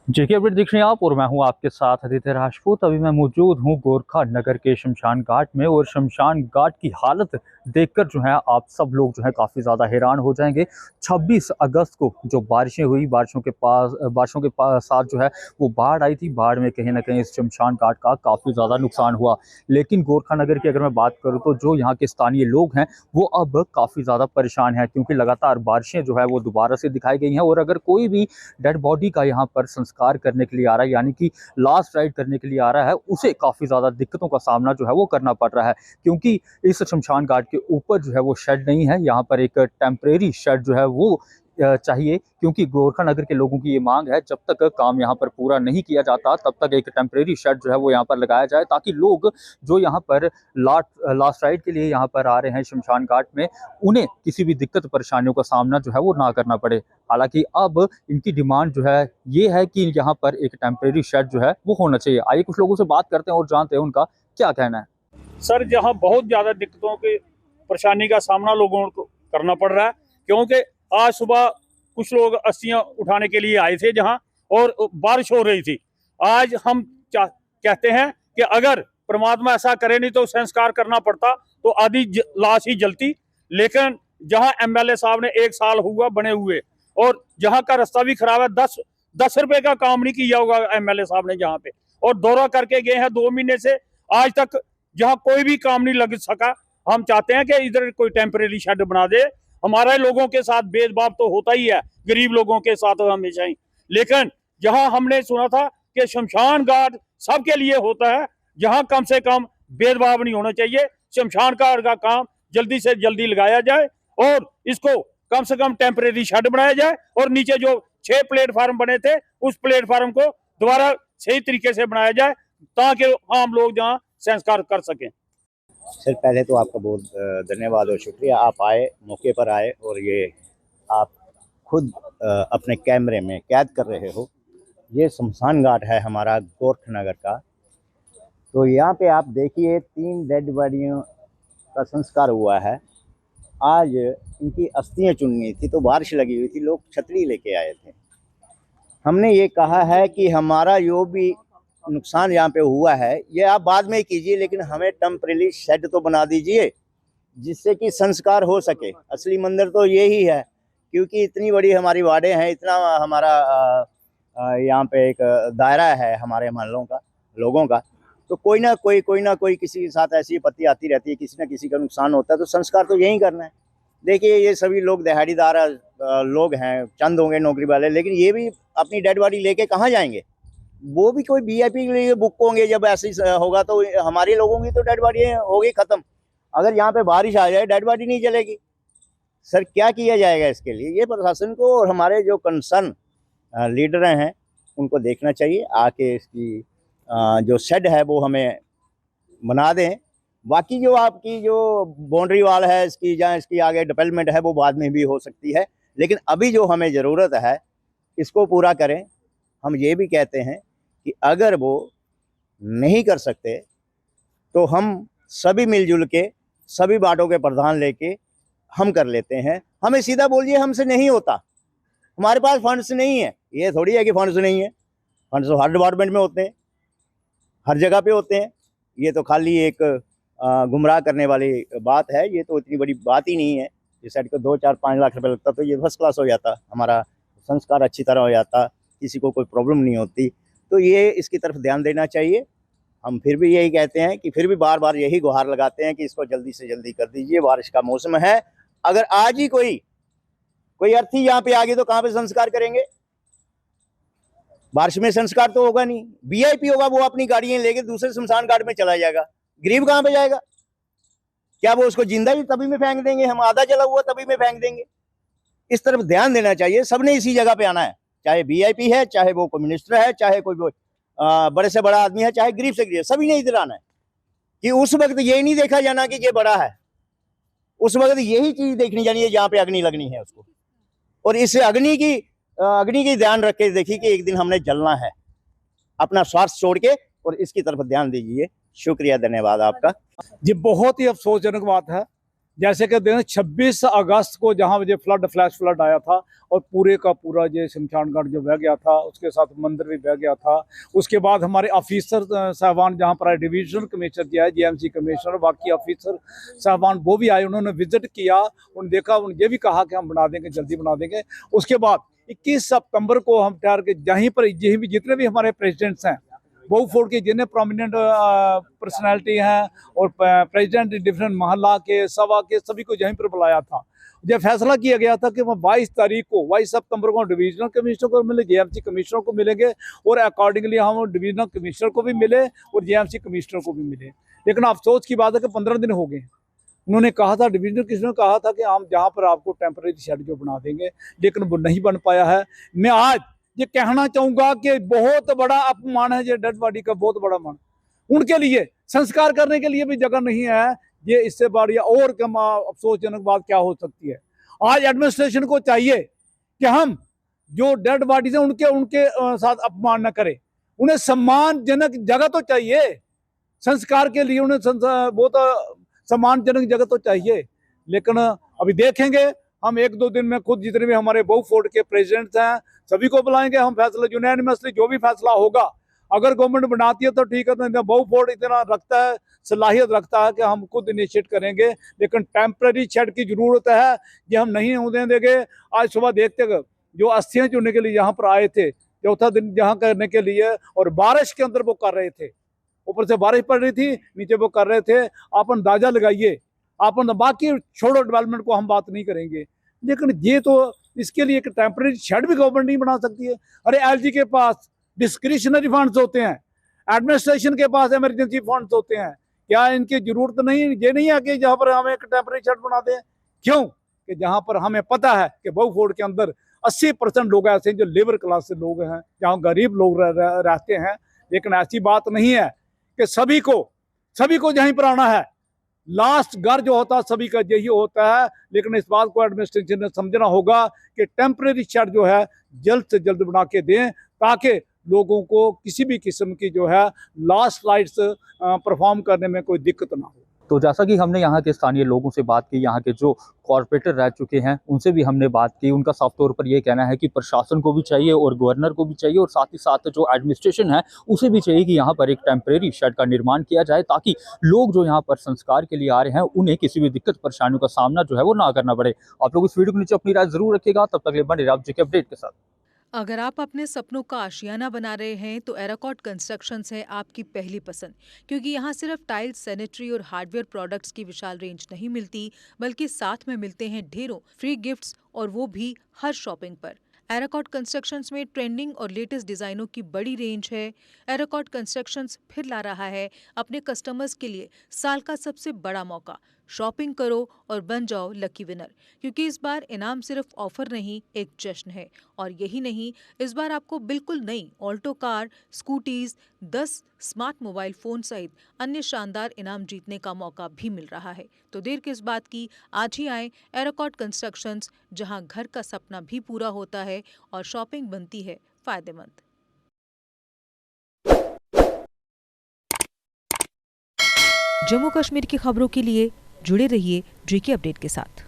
जेके update देख रहे हैं आप और मैं हूं आपके साथ आदित्य राजपूत। अभी मैं मौजूद हूं गोरखा नगर के शमशान घाट में और शमशान घाट की हालत देखकर जो है आप सब लोग जो है काफ़ी ज़्यादा हैरान हो जाएंगे। 26 अगस्त को जो बारिशें हुई, बारिशों के साथ जो है वो बाढ़ आई थी। बाढ़ में कहीं ना कहीं इस शमशान घाट का काफ़ी ज़्यादा नुकसान हुआ। लेकिन गोरखा नगर की अगर मैं बात करूँ तो जो यहाँ के स्थानीय लोग हैं वो अब काफ़ी ज़्यादा परेशान हैं, क्योंकि लगातार बारिशें जो है वो दोबारा से दिखाई गई हैं। और अगर कोई भी डेड बॉडी का यहाँ पर संस्कार करने के लिए आ रहा है, यानी कि लास्ट राइड करने के लिए आ रहा है, उसे काफ़ी ज़्यादा दिक्कतों का सामना जो है वो करना पड़ रहा है। क्योंकि इस शमशान घाट के ऊपर जो है वो शेड नहीं है, यहाँ पर एक टेम्परेरी शेड जो है वो चाहिए, क्योंकि गोरखा नगर के लोगों की ये मांग है जब तक काम यहाँ पर पूरा नहीं किया जाता तब तक एक टेम्परेरी शेड जो है वो यहाँ पर लगाया जाए, ताकि लोग जो यहाँ पर लास्ट राइड के लिए यहाँ पर आ रहे हैं शमशान घाट में, उन्हें किसी भी दिक्कत परेशानियों का सामना जो है वो ना करना पड़े। हालांकि अब इनकी डिमांड जो है ये है कि यहाँ पर एक टेम्परेरी शेड जो है वो होना चाहिए। आइए कुछ लोगों से बात करते हैं और जानते हैं उनका क्या कहना है। सर, जहाँ बहुत ज़्यादा दिक्कतों की परेशानी का सामना लोगों को करना पड़ रहा है, क्योंकि आज सुबह कुछ लोग अस्थियां उठाने के लिए आए थे जहाँ, और बारिश हो रही थी। आज हम कहते हैं कि अगर परमात्मा ऐसा करे नहीं तो संस्कार करना पड़ता तो आधी लाश ही जलती। लेकिन जहाँ एमएलए साहब ने 1 साल हुआ बने हुए, और जहाँ का रास्ता भी खराब है, 10 रुपए का काम नहीं किया होगा एमएलए साहब ने जहाँ पे, और दौरा करके गए हैं 2 महीने से आज तक जहाँ कोई भी काम नहीं लग सका। हम चाहते हैं कि इधर कोई टेम्परेरी शेड बना दे। हमारे लोगों के साथ भेदभाव तो होता ही है, गरीब लोगों के साथ हमेशा ही। लेकिन जहां हमने सुना था कि शमशान घाट सबके लिए होता है, जहां कम से कम भेदभाव नहीं होना चाहिए। शमशान घाट का काम जल्दी से जल्दी लगाया जाए और इसको कम से कम टेम्परेरी शेड बनाया जाए, और नीचे जो 6 प्लेटफार्म बने थे उस प्लेटफार्म को दोबारा सही तरीके से बनाया जाए, ताकि आम लोग जहाँ संस्कार कर सकें। सर, पहले तो आपका बहुत धन्यवाद और शुक्रिया, आप आए, मौके पर आए, और ये आप खुद अपने कैमरे में कैद कर रहे हो। ये शमशान घाट है हमारा गोरखनगर का। तो यहाँ पे आप देखिए 3 डेड बॉडियों का संस्कार हुआ है। आज इनकी अस्थियाँ चुननी थी तो बारिश लगी हुई थी, लोग छतरी लेके आए थे। हमने ये कहा है कि हमारा जो भी नुकसान यहाँ पे हुआ है ये आप बाद में कीजिए, लेकिन हमें टेम्परेरी शेड तो बना दीजिए जिससे कि संस्कार हो सके। असली मंदिर तो यही है, क्योंकि इतनी बड़ी हमारी वार्डें हैं, इतना हमारा यहाँ पे एक दायरा है हमारे मोहल्लों का, लोगों का। तो कोई ना कोई किसी के साथ ऐसी आपत्ति आती रहती है, किसी ना किसी का नुकसान होता है, तो संस्कार तो यही करना है। देखिए, ये सभी लोग दिहाड़ीदार लोग हैं, चंद होंगे नौकरी वाले, लेकिन ये भी अपनी डेड बॉडी लेके कहाँ जाएंगे? वो भी कोई वीआईपी के लिए बुक होंगे। जब ऐसे होगा तो हमारे लोगों की तो डेड बॉडी होगी खत्म। अगर यहाँ पे बारिश आ जाए, डेड बॉडी नहीं चलेगी। सर, क्या किया जाएगा इसके लिए? ये प्रशासन को और हमारे जो कंसर्न लीडर हैं उनको देखना चाहिए। आके इसकी जो शेड है वो हमें बना दें। बाकी जो आपकी जो बाउंड्री वाल है इसकी, जहाँ इसकी आगे डेवलपमेंट है, वो बाद में भी हो सकती है, लेकिन अभी जो हमें ज़रूरत है इसको पूरा करें। हम ये भी कहते हैं कि अगर वो नहीं कर सकते तो हम सभी मिलजुल के, सभी बाटों के प्रधान लेके हम कर लेते हैं। हमें सीधा बोलिए हमसे नहीं होता, हमारे पास फंड्स नहीं है। ये थोड़ी है कि फंड्स नहीं है, फंड्स तो हर डिपार्टमेंट में होते हैं, हर जगह पे होते हैं। ये तो खाली एक गुमराह करने वाली बात है। ये तो इतनी बड़ी बात ही नहीं है। इस साइड को 2-4-5 लाख रुपए लगता तो ये फर्स्ट क्लास हो जाता, हमारा संस्कार अच्छी तरह हो जाता, किसी को कोई प्रॉब्लम नहीं होती। तो ये इसकी तरफ ध्यान देना चाहिए। हम फिर भी यही कहते हैं कि फिर भी बार बार यही गुहार लगाते हैं कि इसको जल्दी से जल्दी कर दीजिए। बारिश का मौसम है, अगर आज ही कोई अर्थी यहाँ पे आ गई तो कहाँ पे संस्कार करेंगे? बारिश में संस्कार तो होगा नहीं। वीआईपी होगा, वो अपनी गाड़ियां लेके दूसरे शमशान घाट में चला जाएगा, गरीब कहाँ पे जाएगा? क्या वो उसको जिंदा भी तभी में फेंक देंगे? हम आधा जला हुआ तभी में फेंक देंगे? इस तरफ ध्यान देना चाहिए। सबने इसी जगह पे आना है, चाहे वीआईपी है, चाहे वो कोई मिनिस्टर है, चाहे कोई बड़े से बड़ा आदमी है, चाहे गरीब से गरीब, सभी ने इधर आना है। कि उस वक्त ये नहीं देखा जाना कि ये बड़ा है, उस वक्त यही चीज देखनी जानी है जहाँ पे अग्नि लगनी है उसको। और इस अग्नि की ध्यान रख के देखिए कि एक दिन हमने जलना है। अपना स्वार्थ छोड़ के और इसकी तरफ ध्यान दीजिए। शुक्रिया, धन्यवाद आपका। ये बहुत ही अफसोसजनक बात है जैसे कि 26 अगस्त को जहाँ मुझे फ्लैश फ्लड आया था और पूरे का पूरा जो शमशान घाट जो बह गया था, उसके साथ मंदिर भी बह गया था। उसके बाद हमारे ऑफिसर साहबान जहाँ पर आए, डिविजनल कमिश्नर जी आए, जीएमसी कमिश्नर, बाकी ऑफिसर साहबान वो भी आए, उन्होंने विजिट किया, उन्होंने देखा, उन्होंने ये भी कहा कि हम बना देंगे, जल्दी बना देंगे। उसके बाद 21 सितंबर को हम ठहर के जहीं पर यहीं भी जितने भी हमारे प्रेसिडेंट्स हैं, बहु फोर्ड के जितने प्रोमिनेंट पर्सनैलिटी हैं और प्रेसिडेंट डिफरेंट मोहल्ला के, सभा के, सभी को यहीं पर बुलाया था। जब फैसला किया गया था कि वो 22 तारीख को 22 सितंबर को डिविजनल कमिश्नर को मिले, जेएमसी कमिश्नर को मिलेंगे और अकॉर्डिंगली हम डिविजनल कमिश्नर को भी मिले और जेएमसी कमिश्नर को भी मिले। लेकिन अफसोस की बात है कि 15 दिन हो गए। उन्होंने कहा था, डिविजनल कमिश्नर ने कहा था कि हम जहाँ पर आपको टेम्परेरी शेड जो बना देंगे, लेकिन वो नहीं बन पाया है। मैं आज ये कहना चाहूंगा कि बहुत बड़ा अपमान है ये डेड बॉडी का, बहुत बड़ा मान। उनके लिए संस्कार करने के लिए भी जगह नहीं है। ये इससे बड़ी और कम अफसोसजनक बात क्या हो सकती है। आज एडमिनिस्ट्रेशन को चाहिए कि हम जो डेड बॉडीज हैं उनके साथ अपमान न करें, उन्हें सम्मानजनक जगह तो चाहिए, संस्कार के लिए उन्हें बहुत सम्मानजनक जगह तो चाहिए। लेकिन अभी देखेंगे हम 1-2 दिन में खुद जितने भी हमारे बहु फोर्ड के प्रेसिडेंट्स हैं सभी को बुलाएंगे, हम फैसला यूनानिमसली जो भी फैसला होगा, अगर गवर्नमेंट बनाती है तो ठीक है, तो बहु फोर्ड इतना रखता है, सलाहियत रखता है कि हम खुद इनिशिएट करेंगे। लेकिन टेम्पररी शेड की जरूरत है, ये हम नहीं होने देंगे। आज सुबह देखते जो अस्थियां चुनने के लिए यहाँ पर आए थे, चौथा दिन यहाँ करने के लिए, और बारिश के अंदर वो कर रहे थे, ऊपर से बारिश पड़ रही थी, नीचे वो कर रहे थे। आप अंदाजा लगाइए, आप बाकी छोड़ो, डेवलपमेंट को हम बात नहीं करेंगे, लेकिन ये तो इसके लिए एक टेम्परेरी शेड भी गवर्नमेंट नहीं बना सकती है। अरे एलजी के पास डिस्क्रिशनरी फंड्स होते हैं, एडमिनिस्ट्रेशन के पास इमरजेंसी फंड्स होते हैं, क्या इनकी जरूरत नहीं, ये नहीं है कि जहाँ पर हम एक टेम्परेरी शेड बना दें? क्यों कि जहाँ पर हमें पता है कि बहु फोर्ड के अंदर 80% लोग ऐसे हैं जो लेबर क्लास से लोग हैं, जहाँ गरीब लोग रहते हैं। लेकिन ऐसी बात नहीं है कि सभी को यहीं पर आना है। लास्ट घर जो होता है सभी का यही होता है। लेकिन इस बात को एडमिनिस्ट्रेशन ने समझना होगा कि टेम्परेरी शेड जो है जल्द से जल्द बना के दें, ताकि लोगों को किसी भी किस्म की जो है लास्ट फ्लाइट्स परफॉर्म करने में कोई दिक्कत ना हो। तो जैसा कि हमने यहाँ के स्थानीय लोगों से बात की, यहाँ के जो कॉर्पोरेटर रह चुके हैं उनसे भी हमने बात की, उनका साफ तौर पर ये कहना है कि प्रशासन को भी चाहिए और गवर्नर को भी चाहिए और साथ ही साथ जो एडमिनिस्ट्रेशन है उसे भी चाहिए कि यहाँ पर एक टेम्परेरी शेड का निर्माण किया जाए, ताकि लोग जो यहाँ पर संस्कार के लिए आ रहे हैं उन्हें किसी भी दिक्कत परेशानियों का सामना जो है वो ना करना पड़े। आप लोग इस वीडियो के नीचे अपनी राय जरूर रखिएगा। तब तक बने रहिए आप जेके अपडेट के साथ। अगर आप अपने सपनों का आशियाना बना रहे हैं तो एराकॉट कंस्ट्रक्शंस है आपकी पहली पसंद, क्योंकि यहाँ सिर्फ टाइल्स, सैनिटरी और हार्डवेयर प्रोडक्ट्स की विशाल रेंज नहीं मिलती, बल्कि साथ में मिलते हैं ढेरों फ्री गिफ्ट्स, और वो भी हर शॉपिंग पर। एराकॉट कंस्ट्रक्शंस में ट्रेंडिंग और लेटेस्ट डिजाइनों की बड़ी रेंज है। एराकॉट कंस्ट्रक्शंस फिर ला रहा है अपने कस्टमर्स के लिए साल का सबसे बड़ा मौका। शॉपिंग करो और बन जाओ लकी विनर, क्योंकि इस बार इनाम सिर्फ ऑफर नहीं, एक जश्न है। और यही नहीं, इस बार आपको बिल्कुल नई Alto car, scooties, 10 smart mobile phone सहित अन्य शानदार इनाम जीतने का मौका भी मिल रहा है। तो देर किस बात की, आज ही आए एराकॉट कंस्ट्रक्शंस, जहां घर का सपना भी पूरा होता है और शॉपिंग बनती है फायदेमंद। जम्मू कश्मीर की खबरों के लिए जुड़े रहिए जेके अपडेट के साथ।